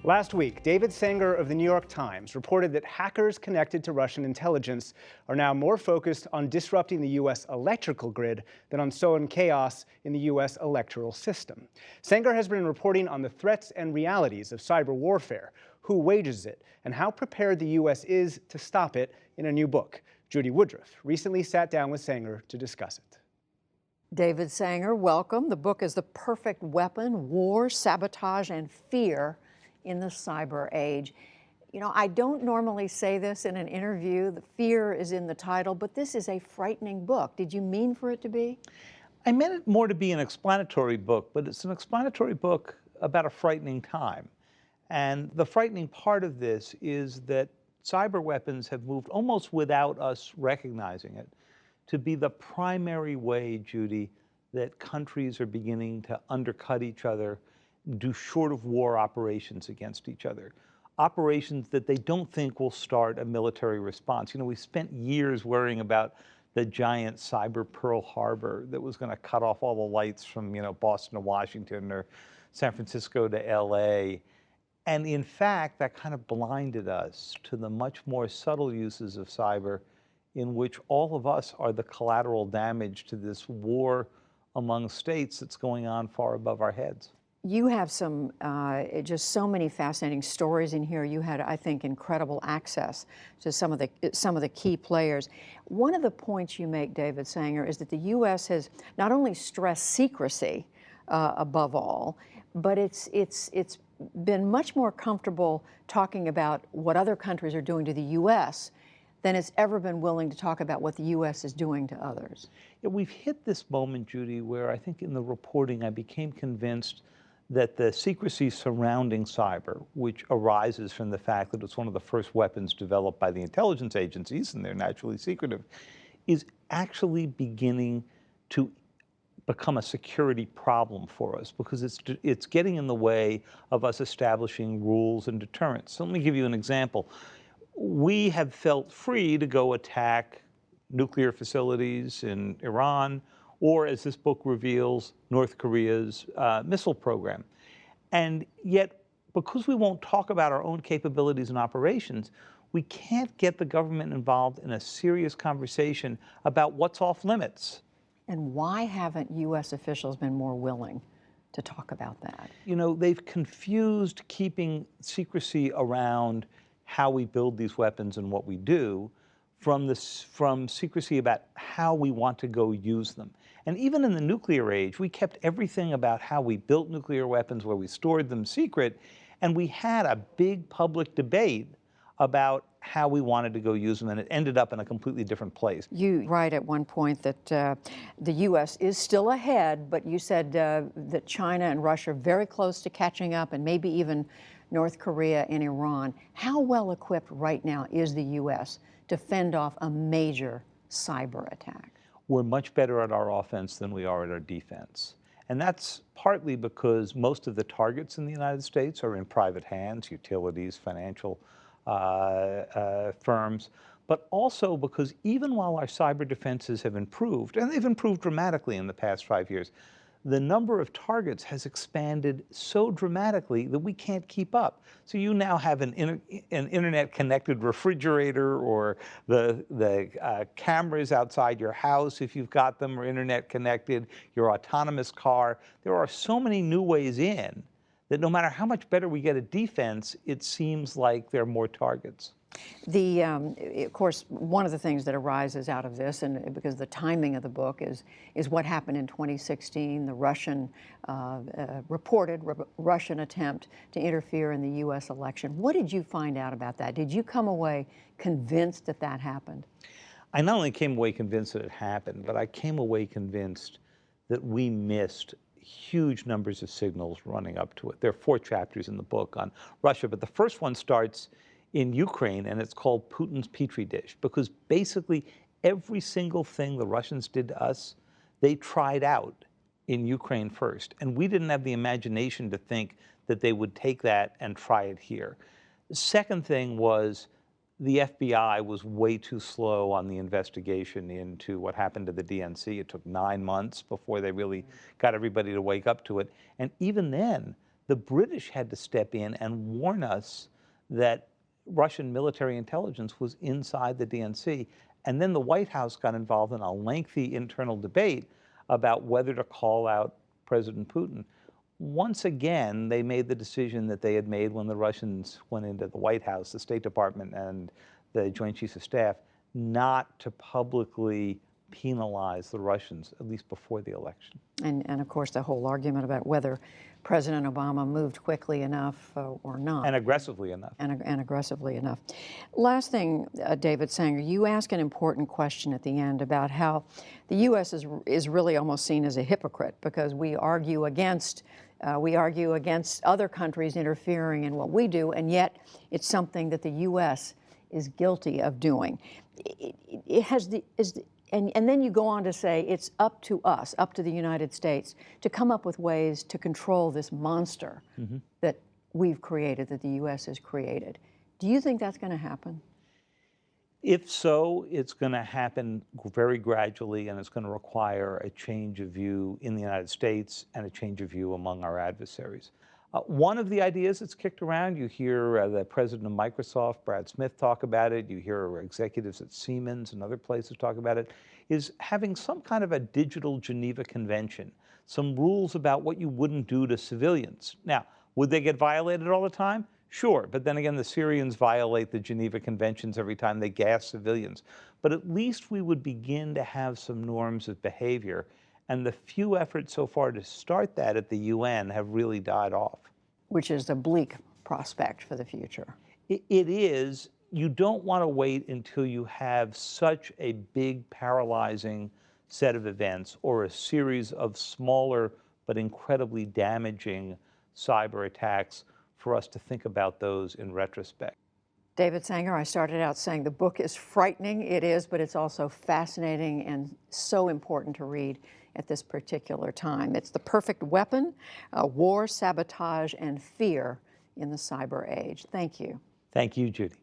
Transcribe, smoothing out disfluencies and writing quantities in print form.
Last week, David Sanger of the New York Times reported that hackers connected to Russian intelligence are now more focused on disrupting the U.S. electrical grid than on sowing chaos in the U.S. electoral system. Sanger has been reporting on the threats and realities of cyber warfare, who wages it, and how prepared the U.S. is to stop it in a new book. Judy Woodruff recently sat down with Sanger to discuss it. David Sanger, welcome. The book is The Perfect Weapon: War, Sabotage, and Fear in the Cyber Age. You know, I don't normally say this in an interview. The fear is in the title, but this is a frightening book. Did you mean for it to be? I meant it more to be an explanatory book, but it's an explanatory book about a frightening time. And the frightening part of this is that cyber weapons have moved almost without us recognizing it to be the primary way, Judy, that countries are beginning to undercut each other, do short of war operations against each other. Operations that they don't think will start a military response. You know, we spent years worrying about the giant cyber Pearl Harbor that was going to cut off all the lights from, Boston to Washington or San Francisco to LA. And in fact, that kind of blinded us to the much more subtle uses of cyber in which all of us are the collateral damage to this war among states that's going on far above our heads. You have some, just so many fascinating stories in here. You had, I think, incredible access to some of the key players. One of the points you make, David Sanger, is that the U.S. has not only stressed secrecy above all, but it's been much more comfortable talking about what other countries are doing to the U.S. than it's ever been willing to talk about what the U.S. is doing to others. Yeah, we've hit this moment, Judy, where I think in the reporting I became convinced that the secrecy surrounding cyber, which arises from the fact that it's one of the first weapons developed by the intelligence agencies, and they're naturally secretive, is actually beginning to become a security problem for us because it's getting in the way of us establishing rules and deterrence. So let me give you an example. We have felt free to go attack nuclear facilities in Iran, or, as this book reveals, North Korea's missile program. And yet, because we won't talk about our own capabilities and operations, we can't get the government involved in a serious conversation about what's off limits. And why haven't U.S. officials been more willing to talk about that? You know, they've confused keeping secrecy around how we build these weapons and what we do from secrecy about how we want to go use them. And even in the nuclear age, we kept everything about how we built nuclear weapons, where we stored them, secret, and we had a big public debate about how we wanted to go use them, and it ended up in a completely different place. You write at one point that the U.S. is still ahead, but you said that China and Russia are very close to catching up, and maybe even North Korea and Iran. How well equipped right now is the U.S. to fend off a major cyber attack? We're much better at our offense than we are at our defense. And that's partly because most of the targets in the United States are in private hands, utilities, financial firms, but also because even while our cyber defenses have improved, and they've improved dramatically in the past 5 years, the number of targets has expanded so dramatically that we can't keep up. So you now have an internet-connected refrigerator, or the cameras outside your house, if you've got them, are internet-connected, your autonomous car. There are so many new ways in that no matter how much better we get at defense, it seems like there are more targets. Of course, one of the things that arises out of this, and because the timing of the book is what happened in 2016, the Russian reported Russian attempt to interfere in the U.S. election. What did you find out about that? Did you come away convinced that that happened? I not only came away convinced that it happened, but I came away convinced that we missed huge numbers of signals running up to it. There are 4 chapters in the book on Russia, but the first one starts in Ukraine, and it's called Putin's Petri dish, because basically every single thing the Russians did to us, they tried out in Ukraine first. And we didn't have the imagination to think that they would take that and try it here. The second thing was the FBI was way too slow on the investigation into what happened to the DNC. It took 9 months before they really got everybody to wake up to it. And even then, the British had to step in and warn us that Russian military intelligence was inside the DNC. And then the White House got involved in a lengthy internal debate about whether to call out President Putin. Once again, they made the decision that they had made when the Russians went into the White House, the State Department, and the Joint Chiefs of Staff, not to publicly penalize the Russians, at least before the election. And of course, the whole argument about whether President Obama moved quickly enough or not. And aggressively enough. And aggressively enough. Last thing, David Sanger, you ask an important question at the end about how the U.S. is really almost seen as a hypocrite because we argue against other countries interfering in what we do, and yet it's something that the U.S. is guilty of doing. And then you go on to say it's up to us, up to the United States, to come up with ways to control this monster that we've created, that the U.S. has created. Do you think that's going to happen? If so, it's going to happen very gradually, and it's going to require a change of view in the United States and a change of view among our adversaries. One of the ideas that's kicked around, you hear the president of Microsoft, Brad Smith, talk about it. You hear executives at Siemens and other places talk about it, is having some kind of a digital Geneva Convention, some rules about what you wouldn't do to civilians. Now, would they get violated all the time? Sure, but then again, the Syrians violate the Geneva Conventions every time they gas civilians. But at least we would begin to have some norms of behavior. And the few efforts so far to start that at the UN have really died off. Which is a bleak prospect for the future. It is. You don't want to wait until you have such a big paralyzing set of events or a series of smaller but incredibly damaging cyber attacks for us to think about those in retrospect. David Sanger, I started out saying the book is frightening. It is, but it's also fascinating and so important to read at this particular time. It's The Perfect Weapon, War, Sabotage, and Fear in the Cyber Age. Thank you. Thank you, Judy.